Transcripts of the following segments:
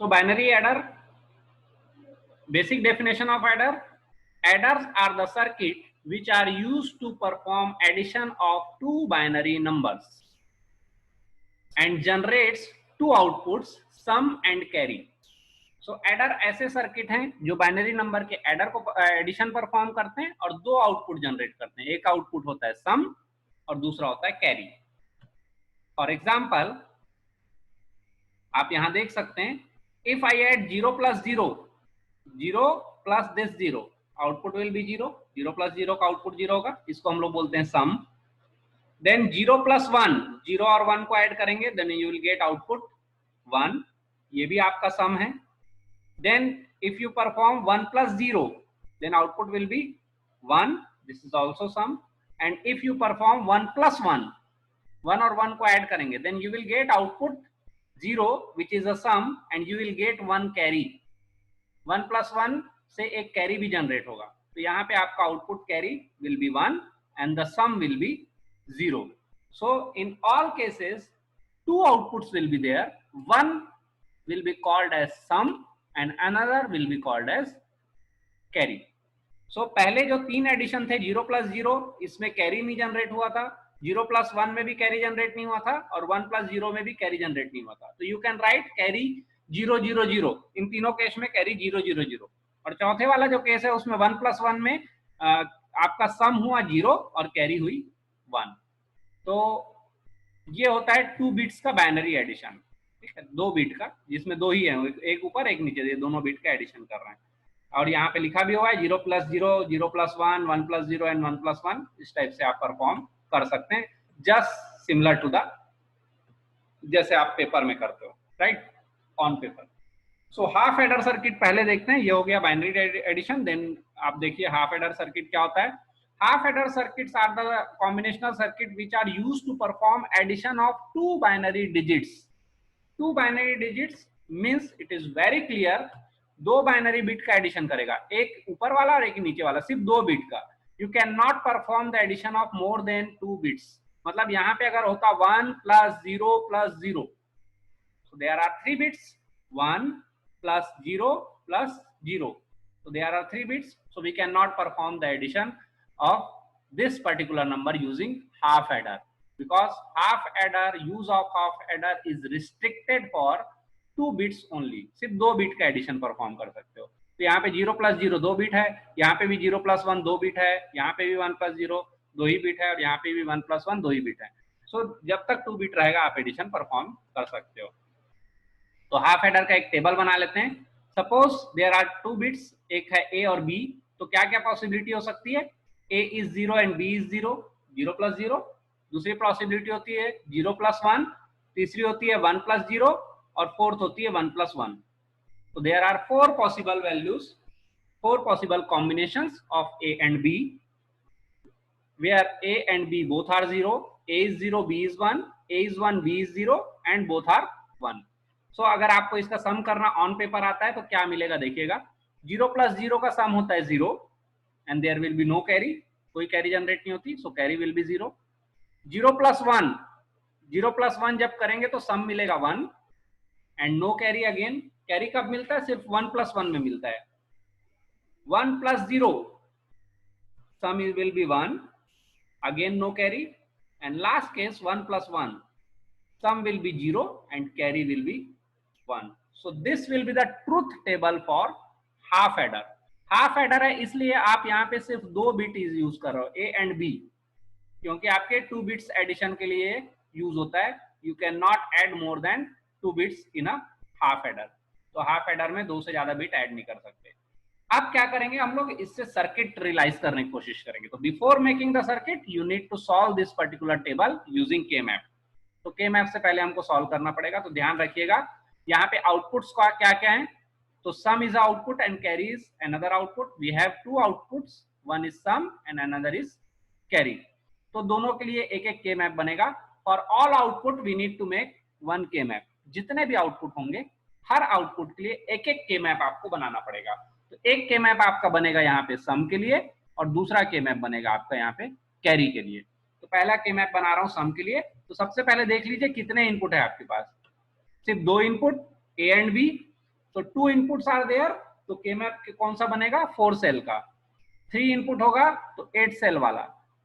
So binary adder, basic definition of adder. Adders are the circuit which are used to perform addition of two binary numbers and generates two outputs, sum and carry. So adder ऐसे circuit हैं जो binary number के adder को addition perform करते हैं और दो output generate करते हैं। एक आउटपुट होता है सम और दूसरा होता है कैरी। फॉर एग्जाम्पल आप यहां देख सकते हैं, if I add 0 + 0, 0 + this 0, output will be 0, 0 + 0 का आउटपुट 0 होगा, इसको हम लोग बोलते हैं सम। देन 0 + 1, 0 और 1 को ऐड करेंगे, then you will get output 1, ये भी आपका सम है। Then if you perform 1 + 0, then output will be 1, this is also sum. And if you perform 1 + 1, 1 और 1 को ऐड करेंगे, then you will get output 0 which is a sum and you will get 1 carry. 1 + 1 से एक carry भी generate होगा, तो यहाँ पे आपका output carry will be 1 and the sum will be 0. So in all cases two outputs will be there, one will be called as sum and another will be called as carry. So पहले जो तीन addition थे 0 + 0, इसमें carry नहीं generate हुआ था, 0 + 1 में भी कैरी जनरेट नहीं हुआ था और 1 + 0 में भी कैरी जनरेट नहीं हुआ था। तो यू कैन राइट कैरी 0 0 0, इन तीनों केस में कैरी 0 0 0। और चौथे वाला जो केस है उसमें 1 + 1 में आपका सम हुआ 0 और कैरी हुई 1। तो ये होता है 2 बिट्स का बाइनरी एडिशन, ठीक है, 2 बिट का, जिसमें दो ही है, एक ऊपर एक नीचे, ये दोनों बिट का एडिशन कर रहे हैं। और यहाँ पे लिखा भी हुआ है 0 + 0, 0 + 1, 1 + 0 एंड 1 + 1, इस टाइप से आप परफॉर्म कर सकते हैं, जस्ट सिमिलर टू द जैसे आप पेपर में करते हो, right, on paper. So half adder circuit पहले देखते हैं, ये हो गया बाइनरी एडिशन। देन आप देखिए हाफ एडर सर्किट क्या होता है। Half adder circuits are the combinational circuit which are used to perform addition of two binary digits. Two binary digits means it is very clear, दो binary bit का addition करेगा, एक ऊपर वाला और एक नीचे वाला, सिर्फ 2 बिट का। You can not perform the addition of more than 2 bits. मतलब यहाँ पे अगर होता 1 + 0 + 0, so there are 3 bits, 1 + 0 + 0, so there are 3 bits, so we cannot perform the addition of this particular number using half adder, because half adder, use of half adder is restricted for 2 bits only, सिर्फ 2 bit का addition perform कर सकते हो। तो यहाँ पे 0 + 0 2 bit है, यहाँ पे भी 0 + 1 2 बिट है, यहाँ पे भी 1 + 0 2 ही बिट है और यहाँ पे भी 1 + 1 2 ही बिट है। सो जब तक 2 बिट रहेगा आप एडिशन परफॉर्म कर सकते हो। तो हाफ एडर का एक टेबल बना लेते हैं। सपोज देयर आर 2 बिट्स, एक है ए और बी, तो क्या क्या पॉसिबिलिटी हो सकती है, ए इज 0 एंड बी इज 0, 0 + 0। दूसरी पॉसिबिलिटी होती है 0 + 1, तीसरी होती है 1 + 0 और फोर्थ होती है 1 + 1। तो there are 4 possible values, 4 possible combinations of A and B, where a and b both are 0, a is 0, b is 1, a is 1, b is 0 and both are 1। सो अगर आपको इसका सम करना ऑन पेपर आता है तो क्या मिलेगा देखिएगा, 0 + 0 का सम होता है 0 and there will be no carry, कोई कैरी जनरेट नहीं होती, सो कैरी विल बी 0। 0 + 1, 0 + 1 जब करेंगे तो सम मिलेगा 1 and no carry again. Carry कब मिलता है, सिर्फ 1 + 1 में मिलता है। 1 + 0, सम will be 1, again no carry, and last case 1 + 1, sum will be 0 and carry will be 1। so this will be the truth table for half adder। Half adder है इसलिए आप यहाँ पे सिर्फ 2 बिट यूज कर रहे हो, ए एंड बी, क्योंकि आपके 2 बिट्स एडिशन के लिए यूज होता है। You can not add more than 2 bits in a half adder. तो हाफ एडर में 2 से ज्यादा बिट ऐड नहीं कर सकते। अब क्या करेंगे हम लोग, इससे सर्किट रियलाइज करने की कोशिश करेंगे। तो before making the circuit you need to solve this particular table using K map. तो के मैप से पहले हमको सॉल्व करना पड़ेगा। तो ध्यान रखिएगा यहाँ पे आउटपुट्स का क्या क्या है, तो sum is output and carry is another output. We have 2 outputs, one is sum and another is carry. तो दोनों के लिए एक एक के मैप बनेगा। For all output we need to make 1 K map. जितने भी आउटपुट होंगे हर आउटपुट के लिए एक एक के मैप आपको बनाना पड़ेगा। तो एक के मैप आपका बनेगा यहाँ पे सम के लिए और दूसरा के मैप बनेगा आपका यहाँ पे कैरी के लिए। तो पहला के मैप बना रहा हूँ सम के लिए। तो सबसे पहले देख लीजिए कितने इनपुट है आपके पास, सिर्फ 2 input, A and B. So 2 inputs are there, तो के मैप कौन सा बनेगा? 4 सेल का। 3 इनपुट होगा तो 8 सेल वाला,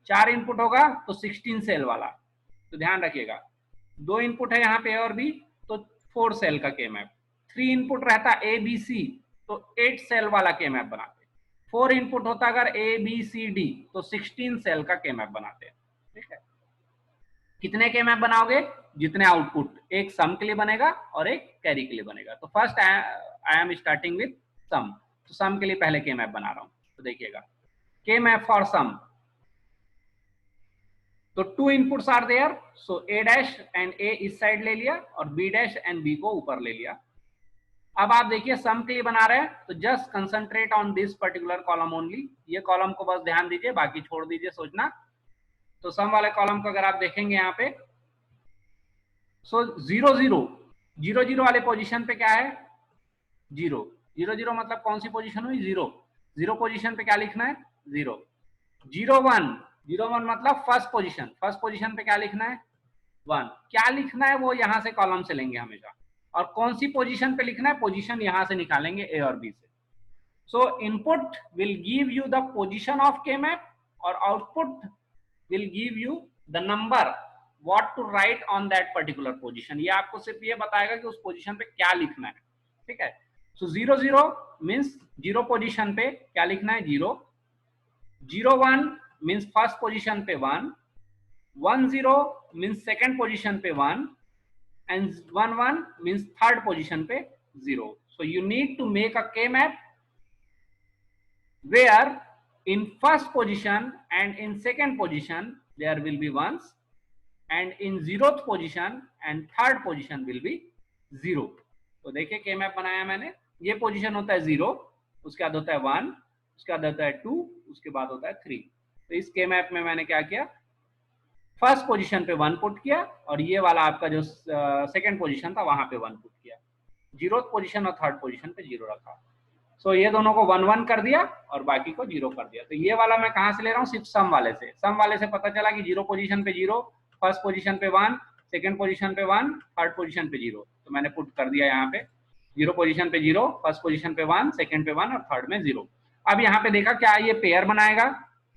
4 इनपुट होगा तो 16 सेल वाला। तो ध्यान रखिएगा, 2 इनपुट है यहाँ पे ए और बी, तो 4 सेल का के मैप। 3 इनपुट रहता ए बी सी, तो 8 सेल वाला के मैप बनाते। 4 इनपुट होता अगर ए बी सी डी, तो 16 सेल का के मैप बनाते हैं। ठीक है, कितने के मैप बनाओगे? जितने आउटपुट, एक सम के लिए बनेगा और एक कैरी के लिए बनेगा। तो first I am starting with sum, तो सम के लिए पहले के मैप बना रहा हूं। तो देखिएगा, के मैप फॉर सम, तो 2 inputs are there, so A dash and A इस साइड ले लिया और बी डैश एंड बी को ऊपर ले लिया। अब आप देखिए सम के लिए बना रहे हैं, तो just concentrate on this particular column only. ये कॉलम को बस ध्यान दीजिए, बाकी छोड़ दीजिए सोचना। तो सम वाले कॉलम को अगर आप देखेंगे यहाँ पे, सो 0 0 0 0 वाले पोजीशन पे क्या है? 0 0 0 मतलब कौन सी पोजीशन हुई? 0 0 पोजीशन पे क्या लिखना है? 0 0 1 0 1 मतलब फर्स्ट पोजीशन, फर्स्ट पोजीशन पे क्या लिखना है? 1। क्या लिखना है वो यहां से कॉलम से लेंगे हमेशा, और कौन सी पोजीशन पे लिखना है? पोजीशन यहां से निकालेंगे ए और बी से। सो input will give you the position of के मैप और output will give you the number what to write on that particular position। ये आपको सिर्फ ये बताएगा कि उस पोजीशन पे क्या लिखना है। ठीक है, सो 0 0 मींस 0 पोजीशन पे क्या लिखना है? 0 0 1 मींस फर्स्ट पोजीशन पे 1 1 0 मींस सेकंड पोजीशन पे 1 एंड 1 1 मींस थर्ड पोजीशन पे 0। So you need to make a K map where in first position and in second position there will be ones, and in 0th position and third position will be 0। तो देखिए के map बनाया मैंने, ये position होता है 0, उसके बाद होता है 1, उसके बाद होता है 2, उसके बाद होता है 3। तो इस के मैप में मैंने क्या किया? फर्स्ट पोजीशन पे 1 पुट किया और ये वाला आपका जो सेकंड पोजीशन था वहां पे 1 पुट किया, 0th पोजीशन और थर्ड पोजीशन पे 0 रखा। सो ये दोनों को 1 1 कर दिया और बाकी को 0 कर दिया। तो ये वाला मैं कहां से ले रहा हूँ? सिर्फ सम वाले से। सम वाले से पता चला कि 0 पोजीशन पे 0, फर्स्ट पोजीशन पे 1, सेकंड पोजीशन पे 1, थर्ड पोजीशन पे 0। तो मैंने पुट कर दिया यहाँ पे 0 पोजीशन पे 0, फर्स्ट पोजीशन पे 1, सेकंड पे 1 और थर्ड में 0। अब यहाँ पे देखा क्या ये पेयर बनाएगा?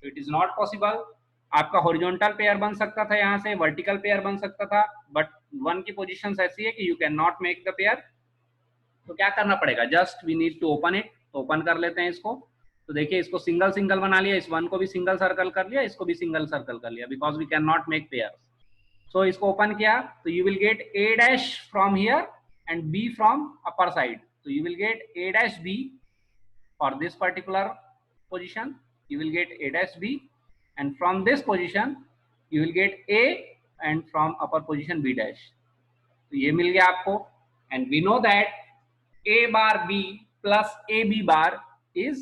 It is not possible. आपका हॉरिजॉन्टल पेयर बन सकता था, यहाँ से वर्टिकल पेयर बन सकता था, बट 1 की पोजीशन ऐसी है कि you can not make the pair. तो क्या करना पड़ेगा? Just we need to open it. तो ओपन कर लेते हैं इसको। तो देखिए इसको सिंगल सिंगल बना लिया, इस 1 को भी सिंगल सर्कल कर लिया, इसको भी सिंगल सर्कल कर लिया, because we can not make pairs. So इसको ओपन किया तो you will get A dash from here and B from upper side. तो you will get A dash B for this particular position, you will get A dash B, and from this position you will get A and from upper position B dash. तो ये मिल गया आपको। And we know that A bar B plus AB bar is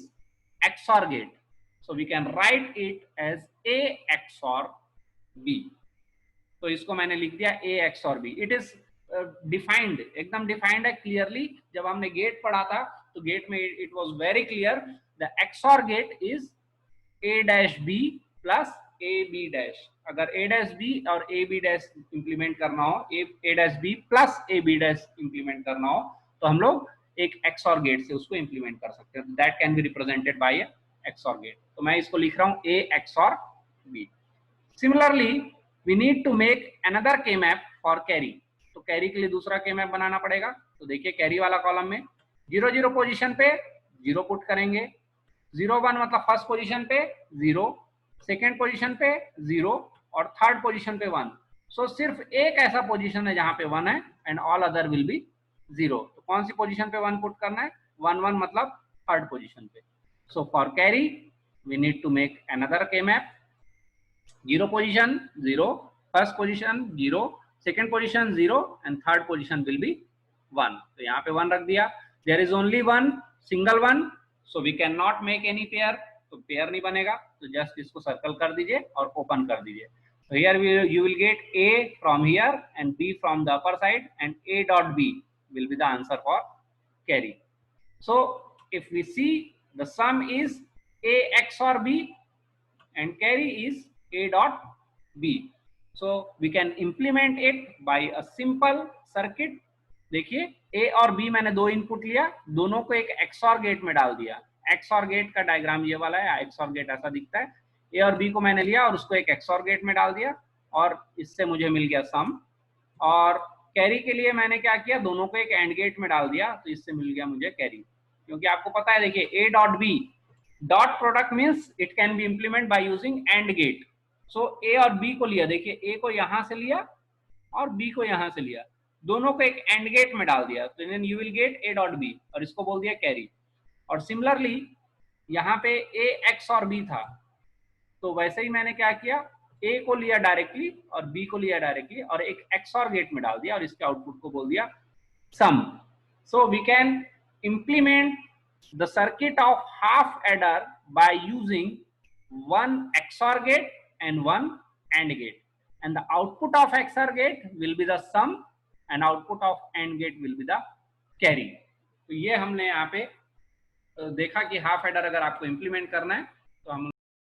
XOR gate. So we can write it as A XOR B. तो इसको मैंने लिख दिया A XOR B. It is defined, एकदम defined है clearly। जब हमने गेट पढ़ा था तो गेट में it was very clear, the XOR gate is A dash B plus AB dash। अगर A dash B और AB dash implement करना हो, A dash B plus AB dash implement करना हो, तो हम लोग एक XOR गेट से उसको इंप्लीमेंट कर सकते हैं। That can be represented by a XOR gate. तो मैं इसको लिख रहा हूं A XOR B। Similarly we need to make another K map for carry. तो कैरी के लिए दूसरा के मैप बनाना पड़ेगा। तो देखिए कैरी वाला कॉलम में 0 0 पोजीशन पे 0 पुट करेंगे, 0 1 मतलब फर्स्ट पोजीशन पे 0, सेकेंड पोजीशन पे 0 और थर्ड पोजीशन पे 1। सो सिर्फ एक ऐसा पोजीशन है जहां पे 1 है and all other will be 0। तो कौन सी पोजीशन पे 1 पुट करना है? 1 1 मतलब थर्ड पोजीशन पे। So for carry we need to make another K map. 0 position 0, first position 0, second position 0 and third position will be 1। तो यहाँ पे 1 रख दिया। There is only 1 single 1, so we can not make any pair. तो pair नहीं बनेगा, तो just इसको सर्कल कर दीजिए और ओपन कर दीजिए। So here you will get A from here and B from the upper side, and A dot B will be the answer for carry. So if we see, the sum is A XOR B and carry is A dot B. So we can implement it by a simple circuit देखिए ए और B मैंने दो input लिया, दोनों को एक XOR gate में डाल दिया। एक्सऑर गेट का डायग्राम ये वाला है, एक्सऑर गेट ऐसा दिखता है। ए और बी को मैंने लिया और उसको एक एक्सऑर गेट में डाल दिया और इससे मुझे मिल गया सम। और कैरी के लिए मैंने क्या किया, दोनों को एक एंड गेट में डाल दिया, तो इससे मिल गया मुझे कैरी। क्योंकि आपको पता है, देखिए A dot B dot product means it can be implement by using and gate. So A और बी को लिया, देखिए ए को यहां से लिया और बी को यहां से लिया, दोनों को एक एंड गेट में डाल दिया, तो then you will get A dot B और इसको बोल दिया कैरी। और सिमिलरली यहाँ पे ए एक्स और बी था, तो वैसे ही मैंने क्या किया, ए को लिया डायरेक्टली और बी को लिया डायरेक्टली और एक एक्सऑर गेट में डाल दिया और इसके आउटपुट को बोल दिया sum. So we can implement the circuit of half adder by using one XOR gate and one AND gate, and the output of XOR gate will be the sum and output of AND gate will be the carry। तो ये हमने यहाँ पे देखा कि half adder अगर आपको implement करना है तो हम